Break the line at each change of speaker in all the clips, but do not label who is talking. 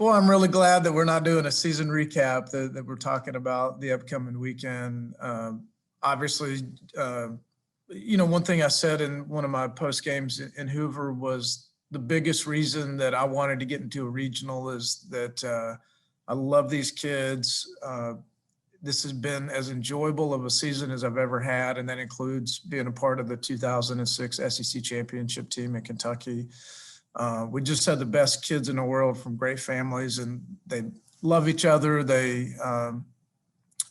Boy, I'm really glad that we're not doing a season recap, that we're talking about the upcoming weekend. Obviously, one thing I said in one of my post games in Hoover was the biggest reason that I wanted to get into a regional is that I love these kids. This has been as enjoyable of a season as I've ever had, and that includes being a part of the 2006 SEC championship team in Kentucky. We just had the best kids in the world from great families, and they love each other. They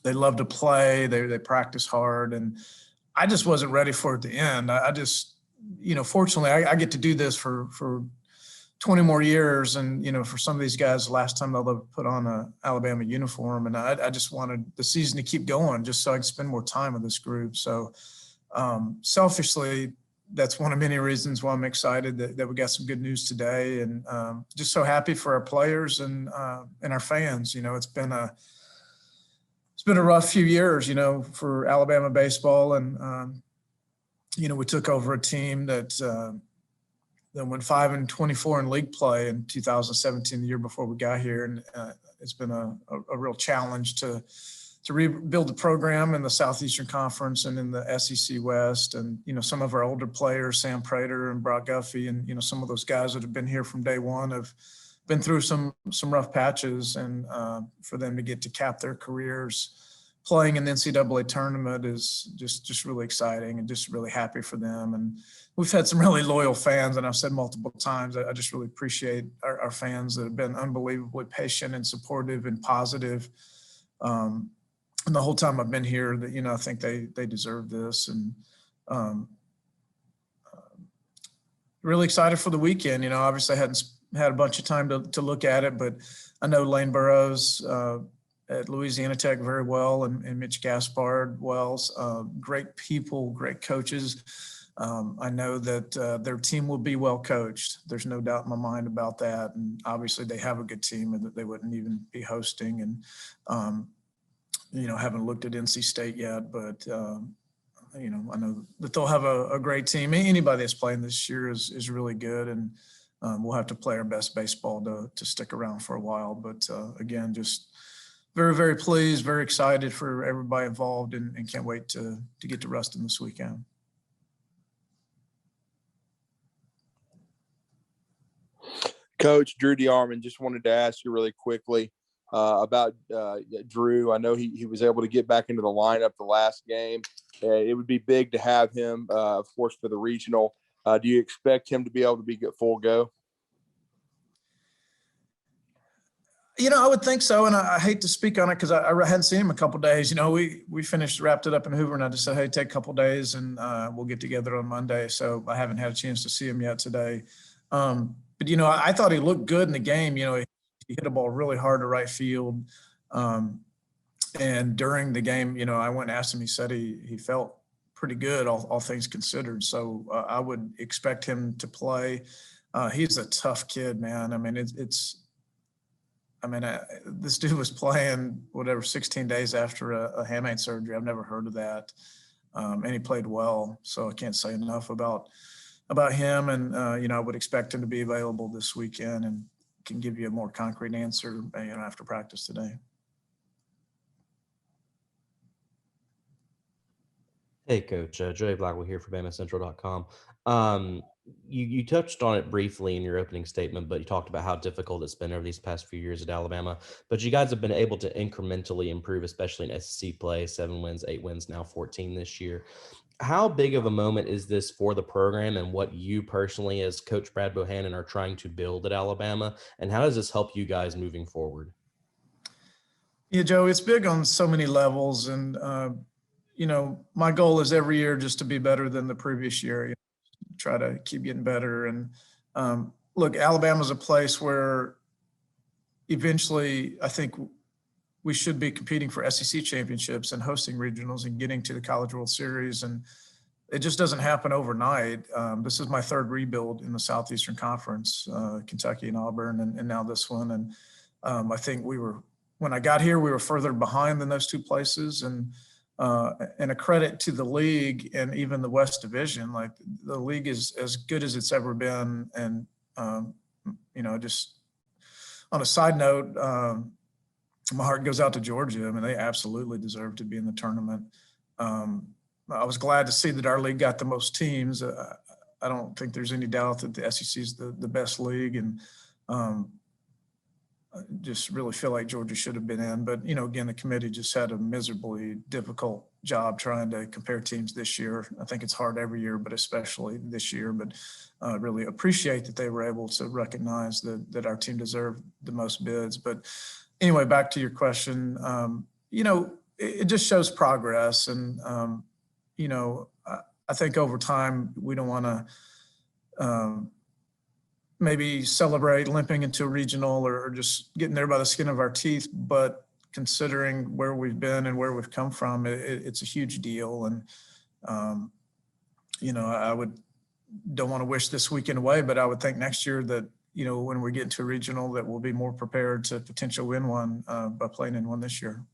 love to play. They practice hard, and I just wasn't ready for it to end. I just, fortunately, I get to do this for 20 more years, and for some of these guys, the last time they'll ever put on a Alabama uniform, and I just wanted the season to keep going, just so I could spend more time with this group. So, selfishly, that's one of many reasons why I'm excited that we got some good news today, and just so happy for our players and our fans. It's been a rough few years, for Alabama baseball, and we took over a team that went 5-24 in league play in 2017, the year before we got here, and it's been a real challenge to rebuild the program in the Southeastern Conference and in the SEC West. And, some of our older players, Sam Prater and Brock Guffey, and, some of those guys that have been here from day one have been through some rough patches. And for them to get to cap their careers playing in the NCAA tournament is just really exciting, and just really happy for them. And we've had some really loyal fans, and I've said multiple times, I just really appreciate our fans that have been unbelievably patient and supportive and positive. And the whole time I've been here, that I think they deserve this, and really excited for the weekend. Obviously I hadn't had a bunch of time to look at it, but I know Lane Burroughs at Louisiana Tech very well, and Mitch Gaspard Wells, great people, great coaches. I know that their team will be well coached. There's no doubt in my mind about that. And obviously they have a good team, and that they wouldn't even be hosting. And haven't looked at NC State yet, but, I know that they'll have a great team. Anybody that's playing this year is really good, and we'll have to play our best baseball to stick around for a while. But, again, just very, very pleased, very excited for everybody involved, and can't wait to get to Ruston this weekend.
Coach Drew DeArmond, just wanted to ask you really quickly about Drew. I know he was able to get back into the lineup the last game. It would be big to have him, of course, for the regional. Do you expect him to be able to be full go?
I would think so, and I hate to speak on it because I hadn't seen him a couple of days. We wrapped it up in Hoover, and I just said, hey, take a couple of days, and we'll get together on Monday. So I haven't had a chance to see him yet today. But I thought he looked good in the game. He hit a ball really hard to right field. And during the game, I went and asked him. He said he felt pretty good, all things considered. So I would expect him to play. He's a tough kid, man. I mean, this dude was playing 16 days after a hamate surgery. I've never heard of that. And he played well. So I can't say enough about him. And, I would expect him to be available this weekend, and can give you a more concrete answer, after practice today.
Hey, Coach. Joey Blackwell here for BamaCentral.com. You touched on it briefly in your opening statement, but you talked about how difficult it's been over these past few years at Alabama. But you guys have been able to incrementally improve, especially in SEC play, 7 wins, 8 wins, now 14 this year. How big of a moment is this for the program, and what you personally as Coach Brad Bohannon are trying to build at Alabama, and how does this help you guys moving forward?
Yeah, Joe, it's big on so many levels, and my goal is every year just to be better than the previous year. Try to keep getting better. And look, Alabama's a place where eventually I think we should be competing for SEC championships and hosting regionals and getting to the College World Series. And it just doesn't happen overnight. This is my third rebuild in the Southeastern Conference, Kentucky and Auburn, and now this one. And I think when I got here, we were further behind than those two places. And a credit to the league and even the West Division. Like, the league is as good as it's ever been. And, just on a side note, my heart goes out to Georgia. I mean, they absolutely deserve to be in the tournament. I was glad to see that our league got the most teams. I don't think there's any doubt that the SEC is the best league, and I just really feel like Georgia should have been in. But, again, the committee just had a miserably difficult job trying to compare teams this year. I think it's hard every year, but especially this year. But really appreciate that they were able to recognize that our team deserved the most bids. But anyway, back to your question, it just shows progress. And, I think over time, we don't want to maybe celebrate limping into a regional or just getting there by the skin of our teeth, but considering where we've been and where we've come from, it's a huge deal. And, I don't want to wish this weekend away, but I would think next year that, when we get into a regional, that we'll be more prepared to potentially win one by playing in one this year.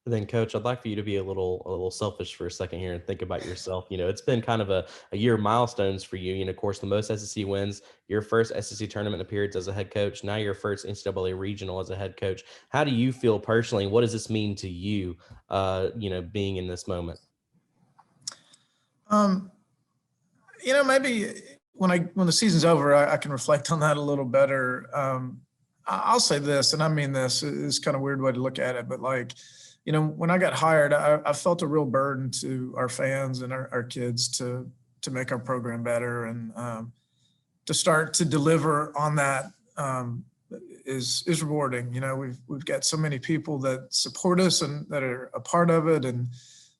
Then, Coach, I'd like for you to be a little selfish for a second here and think about yourself. It's been kind of a year of milestones for you. Of course, the most SEC wins, your first SEC tournament appearance as a head coach, now your first NCAA regional as a head coach. How do you feel personally? What does this mean to you, being in this moment?
Maybe when the season's over, I can reflect on that a little better. I'll say this, and I mean this, is kind of a weird way to look at it, but when I got hired, I felt a real burden to our fans and our kids to make our program better, and to start to deliver on that is rewarding. We've got so many people that support us and that are a part of it, and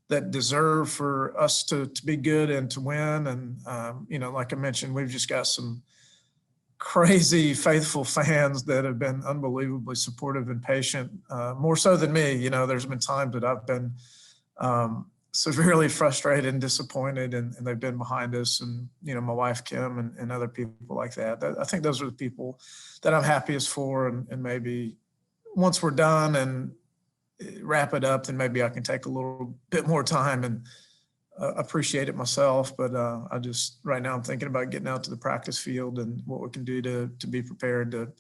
that deserve for us to be good and to win. And like I mentioned, we've just got some crazy faithful fans that have been unbelievably supportive and patient, more so than me. There's been times that I've been severely frustrated and disappointed, and they've been behind us, and my wife Kim and other people like that. I think those are the people that I'm happiest for, and maybe once we're done and wrap it up, then maybe I can take a little bit more time and appreciate it myself. But I just, right now, I'm thinking about getting out to the practice field and what we can do to be prepared to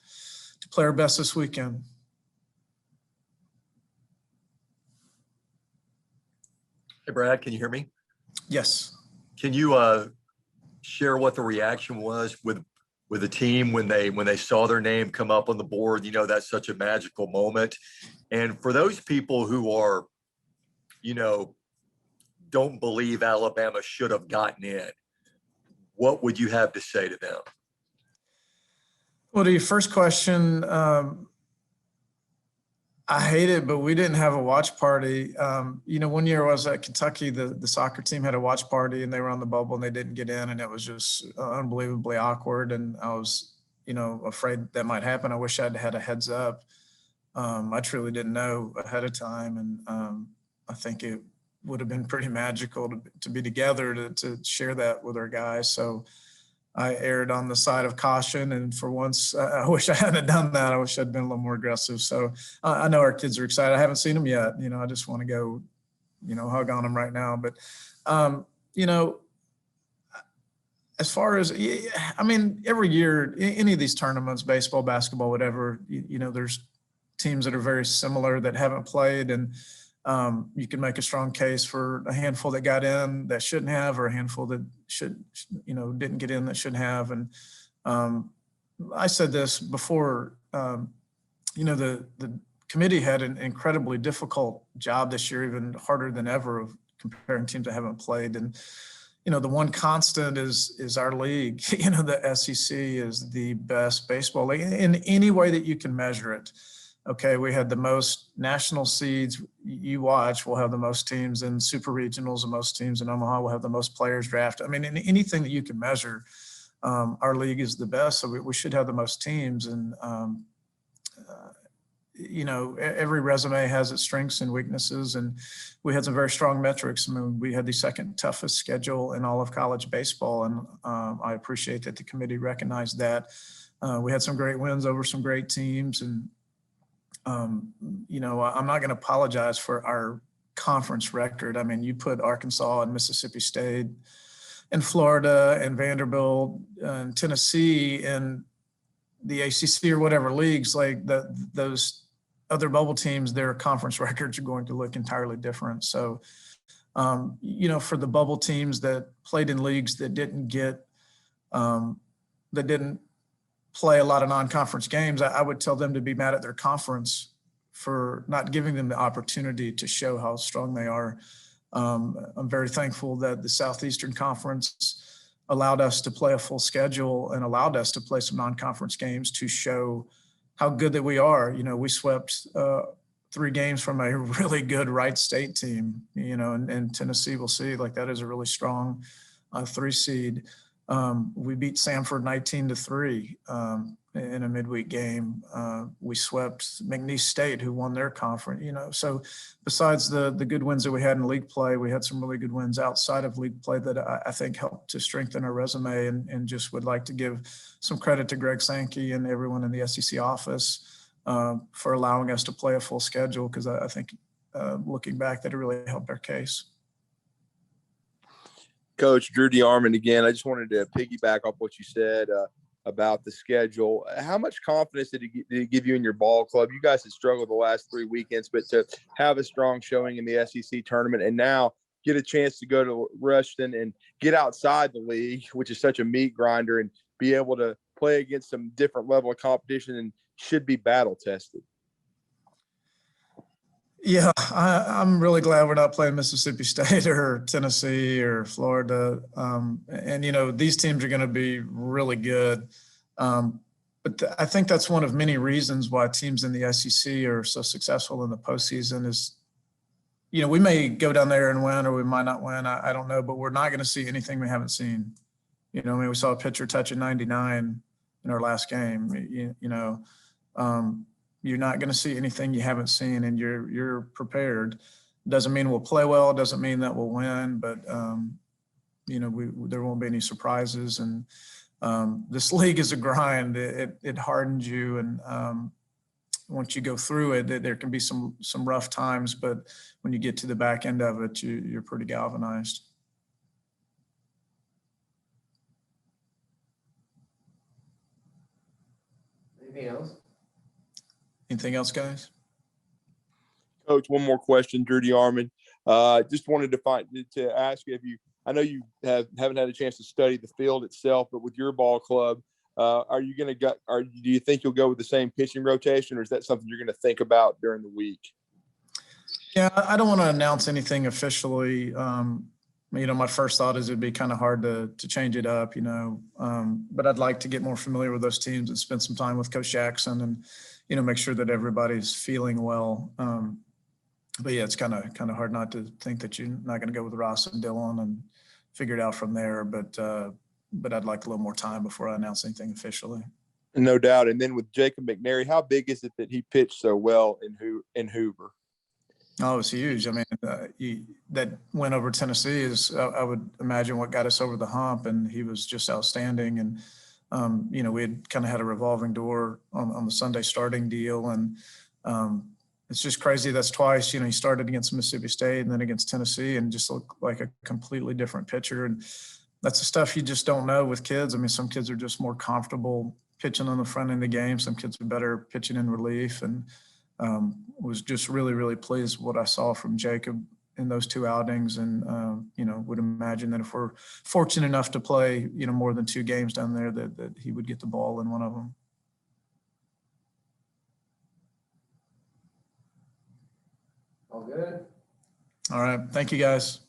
play our best this weekend.
Hey, Brad, can you hear me?
Yes.
Can you share what the reaction was with the team when they saw their name come up on the board? That's such a magical moment. And for those people who are, don't believe Alabama should have gotten in, what would you have to say to them?
Well, to your first question, I hate it, but we didn't have a watch party. One year I was at Kentucky, the soccer team had a watch party, and they were on the bubble and they didn't get in, and it was just unbelievably awkward. And I was, afraid that might happen. I wish I'd had a heads up. I truly didn't know ahead of time. And I think it would have been pretty magical to be together to share that with our guys. So I erred on the side of caution, and for once, I wish I hadn't done that. I wish I'd been a little more aggressive. So I know our kids are excited. I haven't seen them yet. I just want to go, hug on them right now. But, as far as, every year, any of these tournaments, baseball, basketball, whatever, there's teams that are very similar that haven't played, and you can make a strong case for a handful that got in that shouldn't have, or a handful that didn't get in that shouldn't have. And I said this before, the committee had an incredibly difficult job this year, even harder than ever, of comparing teams that haven't played. And, the one constant is our league. The SEC is the best baseball league in any way that you can measure it. Okay, we had the most national seeds you watch. We'll have the most teams in super regionals, and most teams in Omaha. We'll have the most players drafted. In anything that you can measure, our league is the best. So we should have the most teams. And, every resume has its strengths and weaknesses. And we had some very strong metrics. We had the second toughest schedule in all of college baseball. And I appreciate that the committee recognized that. We had some great wins over some great teams. And, I'm not going to apologize for our conference record. You put Arkansas and Mississippi State and Florida and Vanderbilt and Tennessee in the ACC or whatever leagues, like those other bubble teams, their conference records are going to look entirely different. So, you know, for the bubble teams that played in leagues that didn't play a lot of non-conference games, I would tell them to be mad at their conference for not giving them the opportunity to show how strong they are. I'm very thankful that the Southeastern Conference allowed us to play a full schedule and allowed us to play some non-conference games to show how good that we are. You know, we swept 3 games from a really good Wright State team, you know, and Tennessee, we'll see, like that is a really strong 3 seed. We beat Samford 19-3 in a midweek game. We swept McNeese State, who won their conference. You know, so besides the good wins that we had in league play, we had some really good wins outside of league play that I think helped to strengthen our resume. And just would like to give some credit to Greg Sankey and everyone in the SEC office for allowing us to play a full schedule, because I think looking back, that it really helped our case.
Coach Drew DeArmond, again, I just wanted to piggyback off what you said about the schedule. How much confidence did it give you in your ball club? You guys had struggled the last 3 weekends, but to have a strong showing in the SEC tournament and now get a chance to go to Ruston and get outside the league, which is such a meat grinder, and be able to play against some different level of competition and should be battle tested.
Yeah, I'm really glad we're not playing Mississippi State or Tennessee or Florida. And, you know, these teams are going to be really good. But I think that's one of many reasons why teams in the SEC are so successful in the postseason is, you know, we may go down there and win or we might not win. I don't know, but we're not going to see anything we haven't seen. You know, I mean, we saw a pitcher touch a 99 in our last game, you know. You're not going to see anything you haven't seen, and you're prepared. Doesn't mean we'll play well. Doesn't mean that we'll win, but you know, there won't be any surprises. And this league is a grind. It hardens you, and once you go through it, there can be some rough times. But when you get to the back end of it, you're pretty galvanized.
Anything else?
Anything else, guys?
Coach, one more question, Drew DeArmond. Just wanted to ask you if you, I know you haven't had a chance to study the field itself, but with your ball club, do you think you'll go with the same pitching rotation, or is that something you're going to think about during the week?
Yeah, I don't want to announce anything officially. You know, my first thought is it'd be kind of hard to change it up, you know, but I'd like to get more familiar with those teams and spend some time with Coach Jackson and, you know, make sure that everybody's feeling well. But yeah, it's kind of hard not to think that you're not going to go with Ross and Dylan and figure it out from there. But I'd like a little more time before I announce anything officially.
No doubt. And then with Jacob McNary, how big is it that he pitched so well in Hoover?
Oh, it's huge. I mean, that win over Tennessee is, I would imagine, what got us over the hump, and he was just outstanding. And, you know, we had kind of had a revolving door on the Sunday starting deal, and it's just crazy. That's twice. You know, he started against Mississippi State and then against Tennessee, and just looked like a completely different pitcher. And that's the stuff you just don't know with kids. I mean, some kids are just more comfortable pitching on the front end of the game. Some kids are better pitching in relief, and was just really, really pleased with what I saw from Jacob in those 2 outings. And, you know, would imagine that if we're fortunate enough to play, you know, more than 2 games down there, that he would get the ball in one of them.
All good.
All right. Thank you, guys.